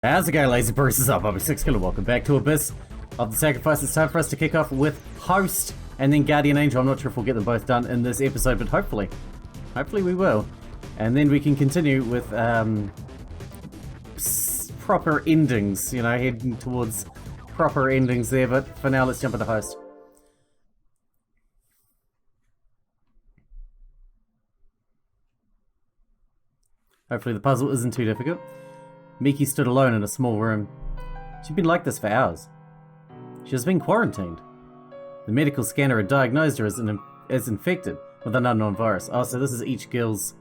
How's it going, lazy bruises up? I'm Sixkilla. Welcome back to Abyss of the Sacrifice. It's time for us to kick off with Host and then Guardian Angel. I'm not sure if we'll get them both done in this episode, but hopefully we will. And then we can continue with proper endings, you know, heading towards proper endings there. But for now, let's jump into Host. Hopefully the puzzle isn't too difficult. Miki stood alone in a small room. She'd been like this for hours. She was being quarantined. The medical scanner had diagnosed her as infected with an unknown virus. Oh, so this is each girl's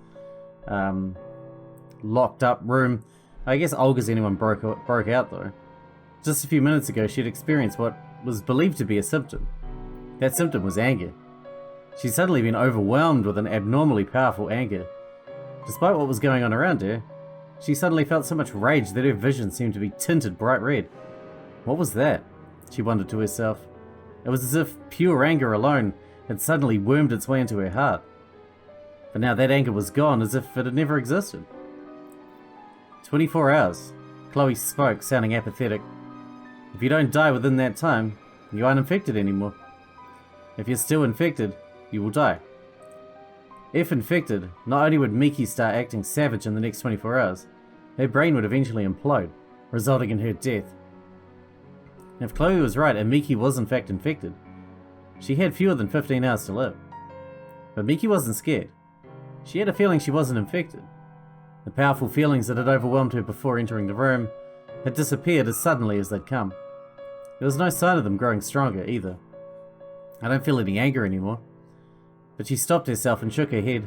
locked up room. I guess Olga's anyone broke out though. Just a few minutes ago, she'd experienced what was believed to be a symptom. That symptom was anger. She'd suddenly been overwhelmed with an abnormally powerful anger. Despite what was going on around her, she suddenly felt so much rage that her vision seemed to be tinted bright red. What was that? She wondered to herself. It was as if pure anger alone had suddenly wormed its way into her heart. But now that anger was gone, as if it had never existed. 24 hours. Chloe spoke, sounding apathetic. If you don't die within that time, you aren't infected anymore. If you're still infected, you will die. If infected, not only would Miki start acting savage in the next 24 hours, her brain would eventually implode, resulting in her death. If Chloe was right and Miki was in fact infected, she had fewer than 15 hours to live. But Miki wasn't scared. She had a feeling she wasn't infected. The powerful feelings that had overwhelmed her before entering the room had disappeared as suddenly as they'd come. There was no sign of them growing stronger either. I don't feel any anger anymore. But she stopped herself and shook her head.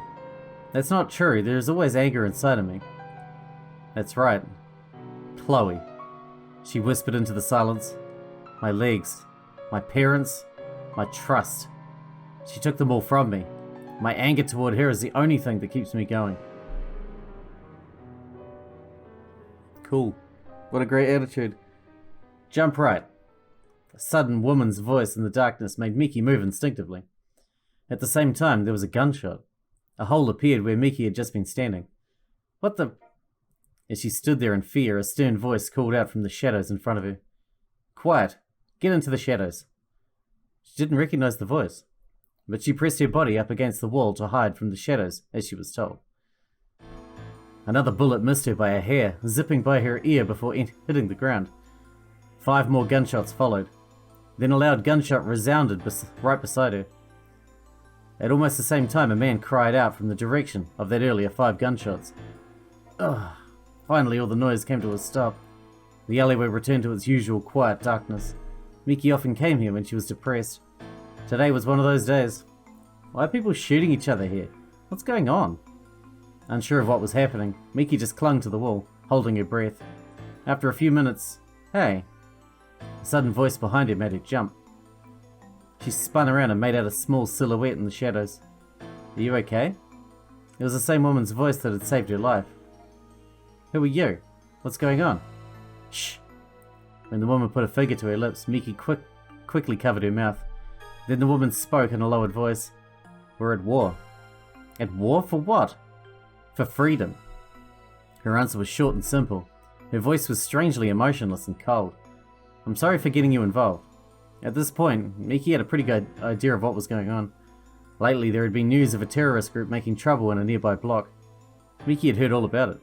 That's not true, there is always anger inside of me. That's right. Chloe. She whispered into the silence. My legs. My parents. My trust. She took them all from me. My anger toward her is the only thing that keeps me going. Cool. What a great attitude. Jump right. A sudden woman's voice in the darkness made Miki move instinctively. At the same time, there was a gunshot. A hole appeared where Miki had just been standing. What the... As she stood there in fear, a stern voice called out from the shadows in front of her. Quiet. Get into the shadows. She didn't recognize the voice, but she pressed her body up against the wall to hide from the shadows, as she was told. Another bullet missed her by a hair, zipping by her ear before hitting the ground. 5 more gunshots followed. Then a loud gunshot resounded right beside her. At almost the same time, a man cried out from the direction of that earlier 5 gunshots. Ugh. Finally, all the noise came to a stop. The alleyway returned to its usual quiet darkness. Miki often came here when she was depressed. Today was one of those days. Why are people shooting each other here? What's going on? Unsure of what was happening, Miki just clung to the wall, holding her breath. After a few minutes, hey! A sudden voice behind her made her jump. She spun around and made out a small silhouette in the shadows. Are you okay? It was the same woman's voice that had saved her life. Who are you? What's going on? Shh! When the woman put a finger to her lips, Miki quickly covered her mouth. Then the woman spoke in a lowered voice. We're at war. At war for what? For freedom. Her answer was short and simple. Her voice was strangely emotionless and cold. I'm sorry for getting you involved. At this point, Miki had a pretty good idea of what was going on. Lately, there had been news of a terrorist group making trouble in a nearby block. Miki had heard all about it.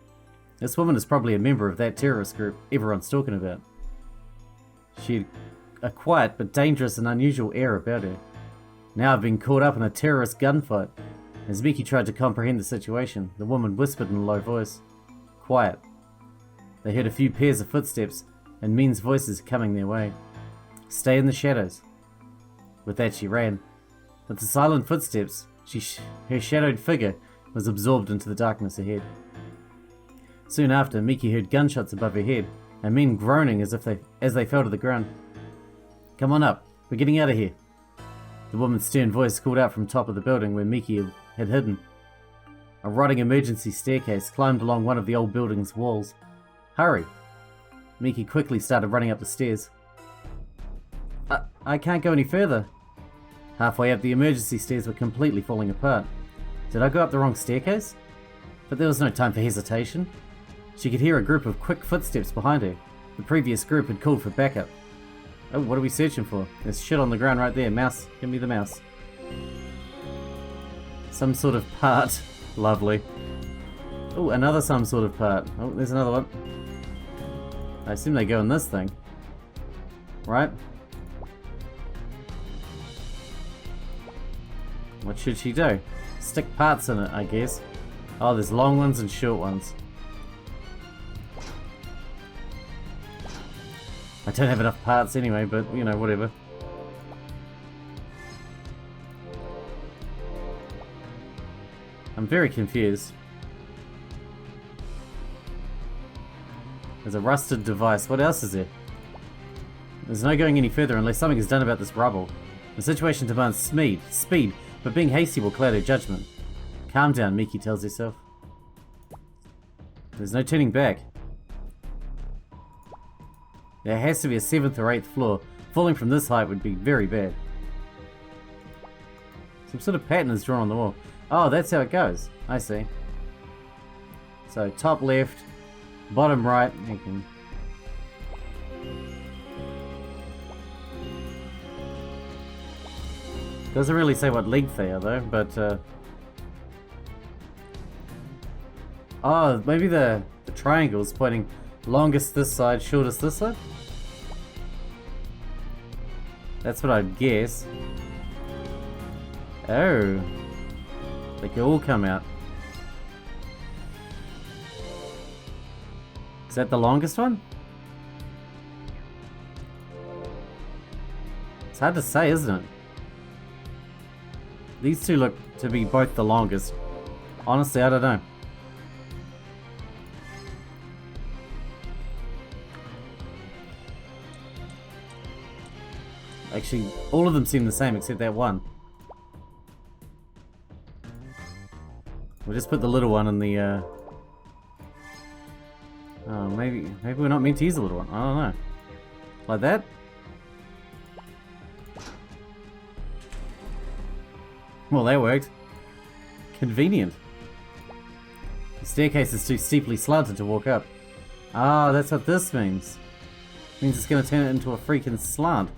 This woman is probably a member of that terrorist group everyone's talking about. She had a quiet but dangerous and unusual air about her. Now I've been caught up in a terrorist gunfight. As Miki tried to comprehend the situation, the woman whispered in a low voice. Quiet. They heard a few pairs of footsteps and men's voices coming their way. Stay in the shadows. With that she ran. With the silent footsteps, her shadowed figure was absorbed into the darkness ahead. Soon after, Miki heard gunshots above her head, and men groaning as they fell to the ground. Come on up, we're getting out of here. The woman's stern voice called out from top of the building where Miki had hidden. A rotting emergency staircase climbed along one of the old building's walls. Hurry! Miki quickly started running up the stairs. I can't go any further. Halfway up, the emergency stairs were completely falling apart. Did I go up the wrong staircase? But there was no time for hesitation. She could hear a group of quick footsteps behind her. The previous group had called for backup. Oh, what are we searching for? There's shit on the ground right there. Mouse, give me the mouse. Some sort of part. Lovely. Oh, another some sort of part. Oh, there's another one. I assume they go in this thing. Right? What should she do? Stick parts in it, I guess. Oh, there's long ones and short ones. I don't have enough parts anyway, but, you know, whatever. I'm very confused. There's a rusted device. What else is there? There's no going any further unless something is done about this rubble. The situation demands speed, but being hasty will cloud her judgment. Calm down, Miki tells herself. There's no turning back. There has to be a 7th or 8th floor. Falling from this height would be very bad. Some sort of pattern is drawn on the wall. Oh, that's how it goes. I see. So, top left, bottom right. You can... Doesn't really say what length they are though, but oh, maybe the triangle's pointing longest this side, shortest this side? That's what I'd guess. Oh. They can all come out. Is that the longest one? It's hard to say, isn't it? These two look to be both the longest. Honestly, I don't know. Actually, all of them seem the same except that one. We'll just put the little one in the, oh, maybe we're not meant to use the little one. I don't know. Like that? Well, that worked. Convenient. The staircase is too steeply slanted to walk up. Ah, that's what this means. It means it's going to turn it into a freaking slant.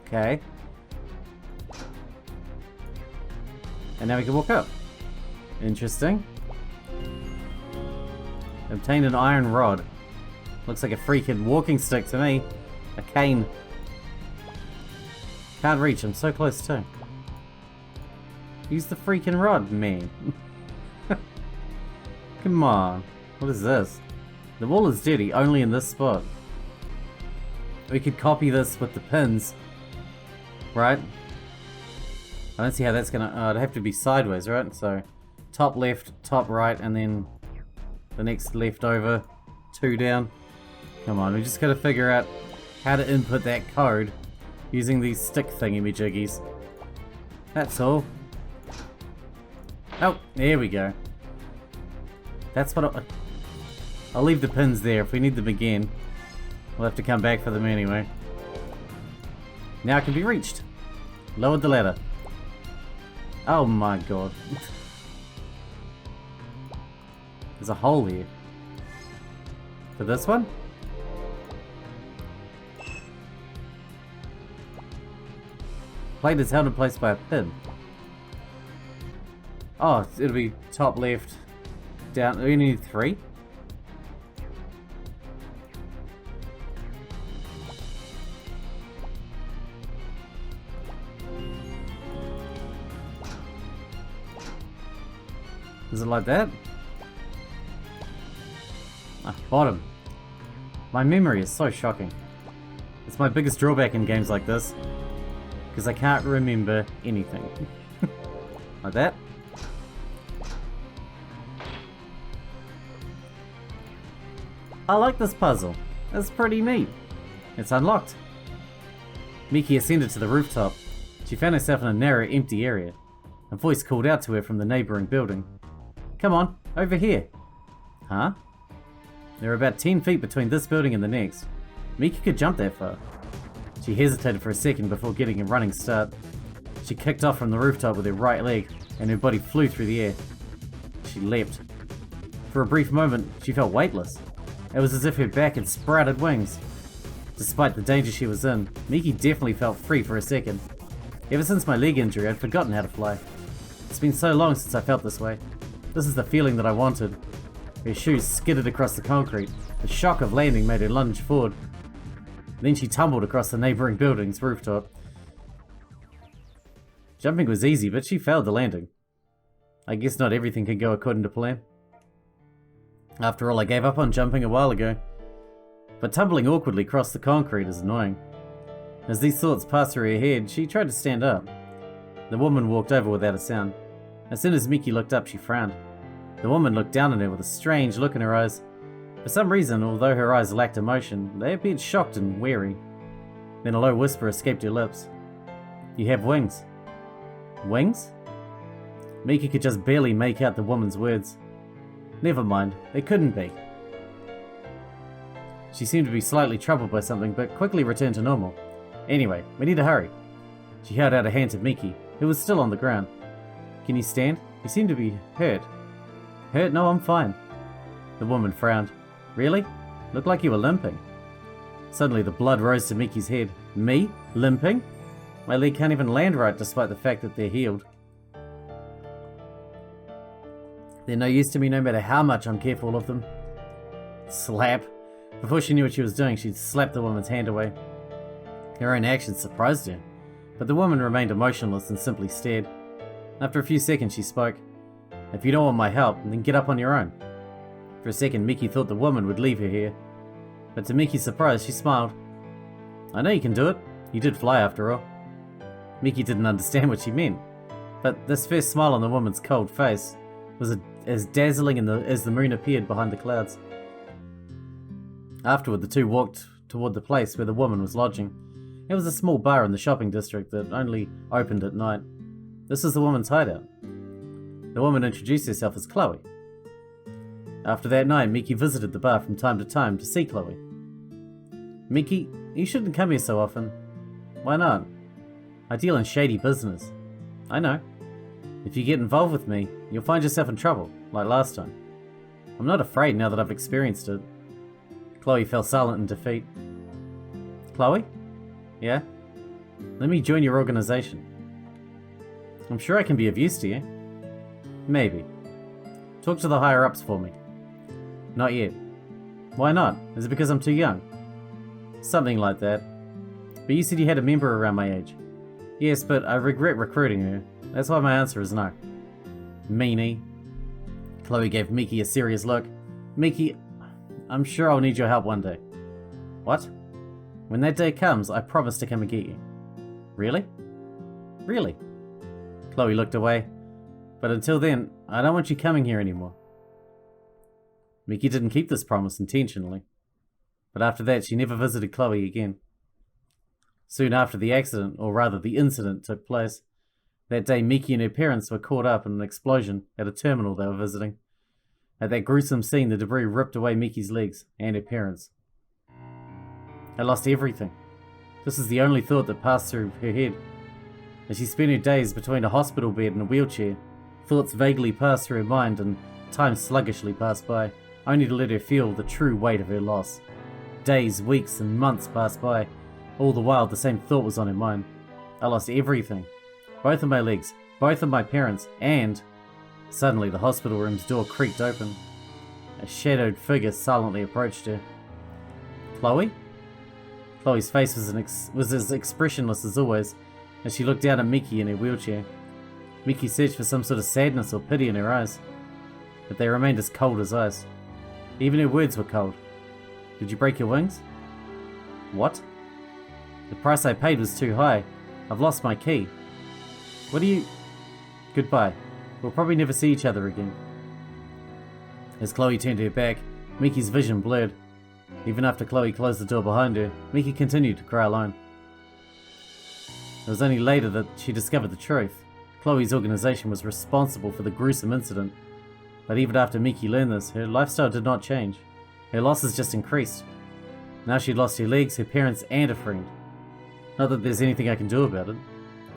Okay. And now we can walk up. Interesting. Obtained an iron rod. Looks like a freaking walking stick to me. A cane. Can't reach, I'm so close too. Use the freaking rod, man. Come on. What is this? The wall is dirty, only in this spot. We could copy this with the pins. Right? I don't see how that's gonna... it'd have to be sideways, right? So, top left, top right, and then the next left over, 2 down. Come on, we just gotta figure out how to input that code using these stick thingy-majiggies. That's all. Oh, there we go. That's what I'll leave the pins there. If we need them again, we'll have to come back for them anyway. Now it can be reached. Lowered the ladder. Oh my god. There's a hole here. For this one? Plate is held in place by a pin. Oh, it'll be top left, down. We need 3. Is it like that? Ah, bottom. My memory is so shocking. It's my biggest drawback in games like this. Because I can't remember anything. Like that. I like this puzzle. It's pretty neat. It's unlocked. Miki ascended to the rooftop. She found herself in a narrow, empty area. A voice called out to her from the neighbouring building. Come on, over here. Huh? There are about 10 feet between this building and the next. Miki could jump that far. She hesitated for a second before getting a running start. She kicked off from the rooftop with her right leg. and her body flew through the air. She leapt. For a brief moment, she felt weightless. It was as if her back had sprouted wings. Despite the danger she was in, Miki definitely felt free for a second. Ever since my leg injury, I'd forgotten how to fly. It's been so long since I felt this way. This is the feeling that I wanted. Her shoes skidded across the concrete. The shock of landing made her lunge forward. Then she tumbled across the neighboring building's rooftop. Jumping was easy, but she failed the landing. I guess not everything can go according to plan. After all, I gave up on jumping a while ago. But tumbling awkwardly across the concrete is annoying. As these thoughts passed through her head, she tried to stand up. The woman walked over without a sound. As soon as Miki looked up, she frowned. The woman looked down at her with a strange look in her eyes. For some reason, although her eyes lacked emotion, they appeared shocked and wary. Then a low whisper escaped her lips. "You have wings." Wings? Miki could just barely make out the woman's words. Never mind, they couldn't be. She seemed to be slightly troubled by something, but quickly returned to normal. "Anyway, we need to hurry." She held out a hand to Miki, who was still on the ground. "Can you stand? You seem to be hurt." "Hurt? No, I'm fine." The woman frowned. "Really? Looked like you were limping." Suddenly the blood rose to Miki's head. "Me? Limping? My leg can't even land right despite the fact that they're healed. They're no use to me no matter how much I'm careful of them." Slap. Before she knew what she was doing, she'd slapped the woman's hand away. Her own actions surprised her, but the woman remained emotionless and simply stared. After a few seconds she spoke. "If you don't want my help, then get up on your own." For a second, Miki thought the woman would leave her here, but to Miki's surprise, she smiled. "I know you can do it. You did fly after all." Miki didn't understand what she meant, but this first smile on the woman's cold face was as dazzling as the moon appeared behind the clouds. Afterward, the two walked toward the place where the woman was lodging. It was a small bar in the shopping district that only opened at night. This was the woman's hideout. The woman introduced herself as Chloe. After that night, Miki visited the bar from time to time to see Chloe. "Miki, you shouldn't come here so often." "Why not?" "I deal in shady business." "I know. If you get involved with me, you'll find yourself in trouble, like last time." "I'm not afraid now that I've experienced it." Chloe fell silent in defeat. "Chloe? Yeah? Let me join your organization." "I'm sure I can be of use to you." "Maybe. Talk to the higher-ups for me." "Not yet." "Why not? Is it because I'm too young?" "Something like that. But you said you had a member around my age." "Yes, but I regret recruiting her. That's why my answer is no." "Meanie." Chloe gave Miki a serious look. "Miki, I'm sure I'll need your help one day." "What?" "When that day comes, I promise to come and get you." "Really?" "Really." Chloe looked away. "But until then, I don't want you coming here anymore." Miki didn't keep this promise intentionally. But after that, she never visited Chloe again. Soon after the accident, or rather the incident, took place. That day, Miki and her parents were caught up in an explosion at a terminal they were visiting. At that gruesome scene, the debris ripped away Miki's legs and her parents. I lost everything. This is the only thought that passed through her head. As she spent her days between a hospital bed and a wheelchair, thoughts vaguely passed through her mind and time sluggishly passed by, only to let her feel the true weight of her loss. Days, weeks, and months passed by. All the while, the same thought was on her mind. I lost everything. Both of my legs, both of my parents, and... Suddenly, the hospital room's door creaked open. A shadowed figure silently approached her. "Chloe?" Chloe's face was as expressionless as always, as she looked down at Miki in her wheelchair. Miki searched for some sort of sadness or pity in her eyes, but they remained as cold as ice. Even her words were cold. "Did you break your wings?" "What?" "The price I paid was too high. I've lost my key." "What do you..." "Goodbye. We'll probably never see each other again." As Chloe turned her back, Miki's vision blurred. Even after Chloe closed the door behind her, Miki continued to cry alone. It was only later that she discovered the truth. Chloe's organization was responsible for the gruesome incident. But even after Miki learned this, her lifestyle did not change. Her losses just increased. Now she'd lost her legs, her parents, and a friend. Not that there's anything I can do about it.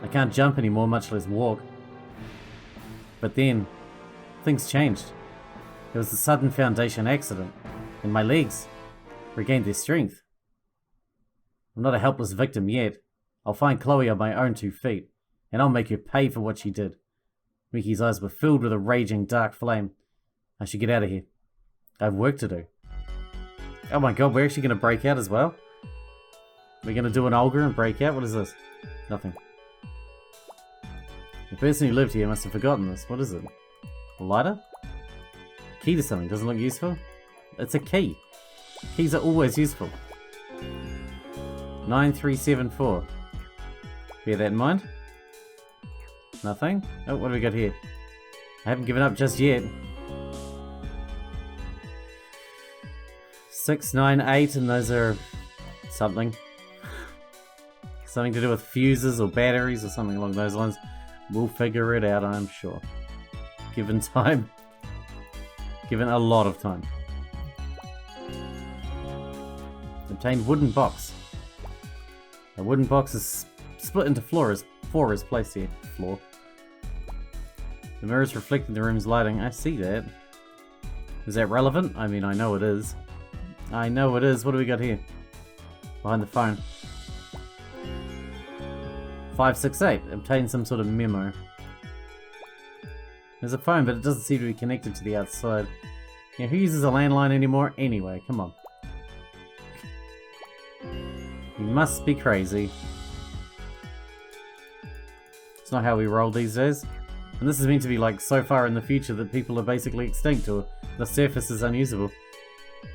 I can't jump anymore, much less walk. But then, things changed. There was a sudden foundation accident, and my legs regained their strength. I'm not a helpless victim yet. I'll find Chloe on my own 2 feet, and I'll make her pay for what she did. Mickey's eyes were filled with a raging dark flame. I should get out of here. I have work to do. Oh my god, we're actually going to break out as well? We're going to do an Olga and break out? What is this? Nothing. The person who lived here must have forgotten this. What is it? A lighter? Key to something. Doesn't look useful? It's a key. Keys are always useful. 9374. Bear that in mind. Nothing. Oh, what do we got here? I haven't given up just yet. 698, and those are something. Something to do with fuses or batteries or something along those lines. We'll figure it out, I'm sure. Given time. Given a lot of time. Obtained wooden box. A wooden box is split into floors. 4 is placed here. Floor. The mirrors reflecting the room's lighting. I see that. Is that relevant? I mean, I know it is. I know it is. What do we got here? Behind the phone. 568. Obtain some sort of memo. There's a phone, but it doesn't seem to be connected to the outside. Yeah, who uses a landline anymore? Anyway, come on. You must be crazy. It's not how we roll these days. And this is meant to be like so far in the future that people are basically extinct or the surface is unusable.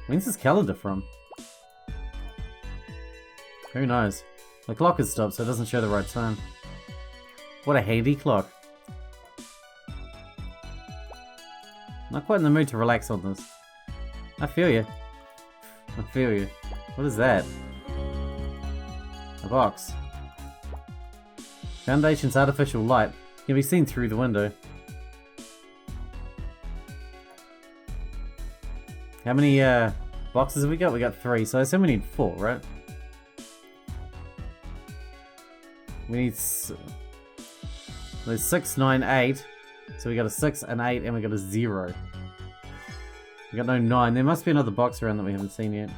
When's this calendar from? Who knows? The clock has stopped, so it doesn't show the right time. What a handy clock. Not quite in the mood to relax on this. I feel you. I feel you. What is that? A box. Foundation's artificial light can be seen through the window. How many boxes have we got? We got 3, so I assume we need 4, right? We need... There's 6, 9, 8. So we got a 6, an 8, and we got a 0. We got no 9. There must be another box around that we haven't seen yet.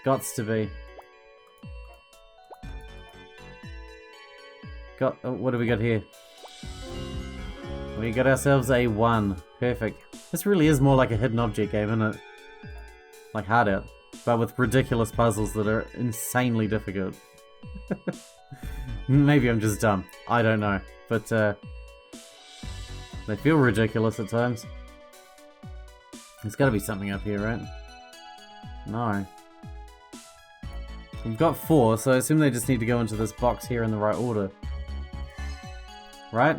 Gots to be. Oh, what do we got here? We got ourselves a 1. Perfect. This really is more like a hidden object game, isn't it? Like Hard Out, but with ridiculous puzzles that are insanely difficult. Maybe I'm just dumb. I don't know. But they feel ridiculous at times. There's got to be something up here, right? No. We've got 4, so I assume they just need to go into this box here in the right order. Right?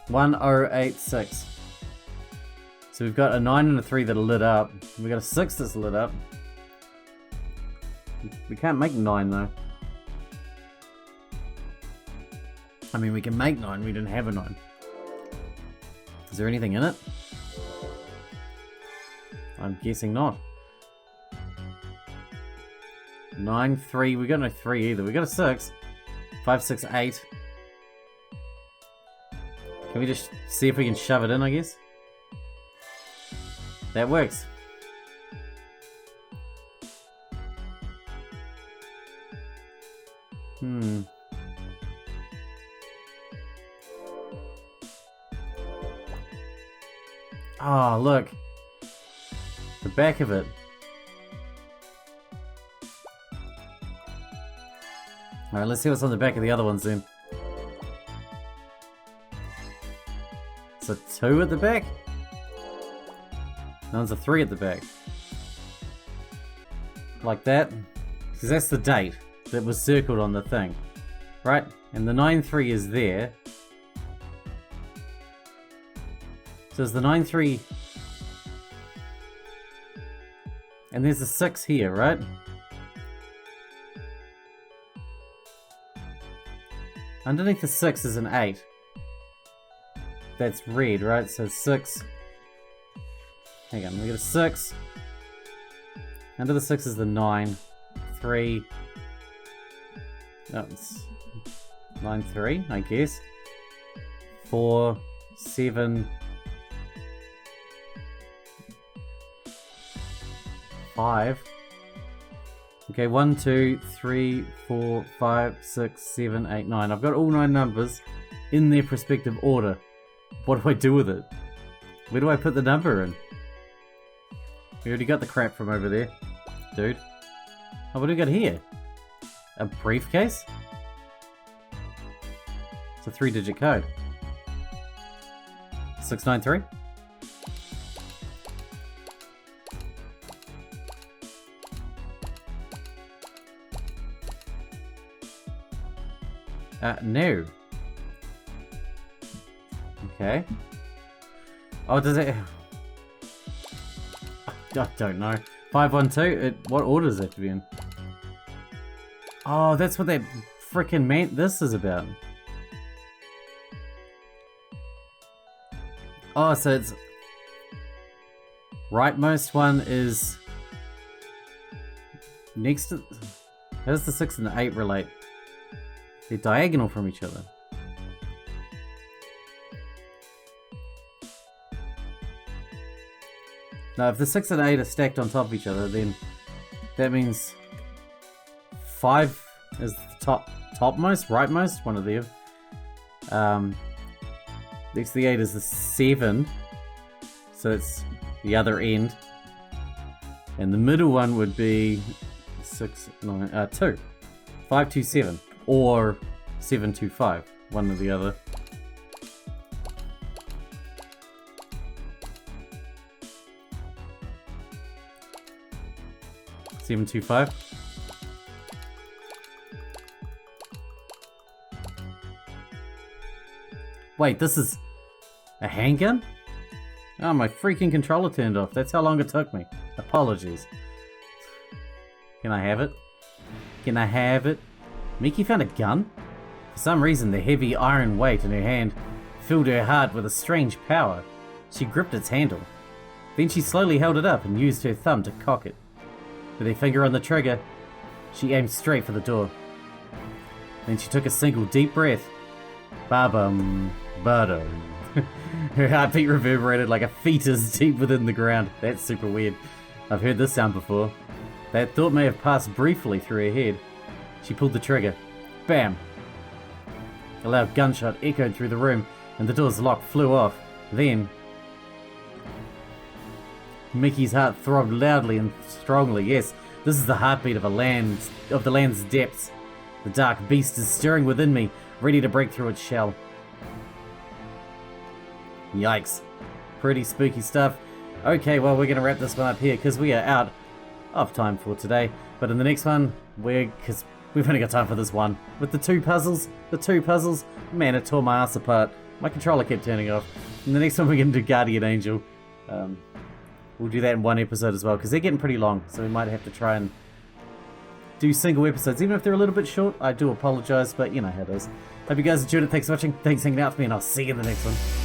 1086. So we've got a 9 and a 3 that are lit up. We've got a 6 that's lit up. We can't make 9 though. I mean, we can make 9, we didn't have a 9. Is there anything in it? I'm guessing not. 9, 3, we got no 3 either. We got a 6. 5, 6, 8. Can we just see if we can shove it in, I guess? That works. Oh, look. The back of it. Alright, let's see what's on the back of the other ones then. It's a 2 at the back? No, it's a 3 at the back. Like that. Because that's the date that was circled on the thing. Right? And the 9-3 is there. So there's the 9-3. And there's a 6 here, right? Underneath the 6 is an 8. That's red, right? So 6. Hang on, we got a 6. Under the 6 is the 9. 3. No, it's 9-3, I guess. 4. 7, 5. Okay, 1, 2, 3, 4, 5, 6, 7, 8, 9. I've got all 9 numbers in their respective order. What do I do with it? Where do I put the number in? We already got the crap from over there, dude. Oh, what do we got here? A briefcase? It's a 3-digit code. 693? No. Okay. Oh, does it... I don't know. 512? What order does it have to be in? Oh, that's what that frickin' meant this is about. Oh, so it's... Rightmost one is... Next to... How does the 6 and the 8 relate? They're diagonal from each other. Now, if the 6 and 8 are stacked on top of each other, then that means 5 is the topmost, rightmost, one of the next to the 8 is the 7, so it's the other end, and the middle one would be 6, 9, 2, 5, 2, 7, or 7, 2, 5, one or the other. Seven, 2, 5. Wait, this is a handgun? Oh, my freaking controller turned off. That's how long it took me. Apologies. Can I have it? Can I have it? Miki found a gun? For some reason, the heavy iron weight in her hand filled her heart with a strange power. She gripped its handle. Then she slowly held it up and used her thumb to cock it. With her finger on the trigger, she aimed straight for the door. Then she took a single deep breath. Ba-bum, ba-dum. Her heartbeat reverberated like a fetus deep within the ground. That's super weird. I've heard this sound before. That thought may have passed briefly through her head. She pulled the trigger. Bam! A loud gunshot echoed through the room, and the door's lock flew off. Then... Mickey's heart throbbed loudly and strongly. Yes, this is the heartbeat of the land's depths. The dark beast is stirring within me, ready to break through its shell. Yikes. Pretty spooky stuff. Okay, well, we're going to wrap this one up here because we are out of time for today. But in the next one, because we've only got time for this one. With the two puzzles, man, it tore my ass apart. My controller kept turning off. In the next one, we're going to do Guardian Angel. We'll do that in one episode as well, because they're getting pretty long, so we might have to try and do single episodes. Even if they're a little bit short, I do apologise, but you know how it is. Hope you guys enjoyed it. Thanks for watching, thanks for hanging out with me, and I'll see you in the next one.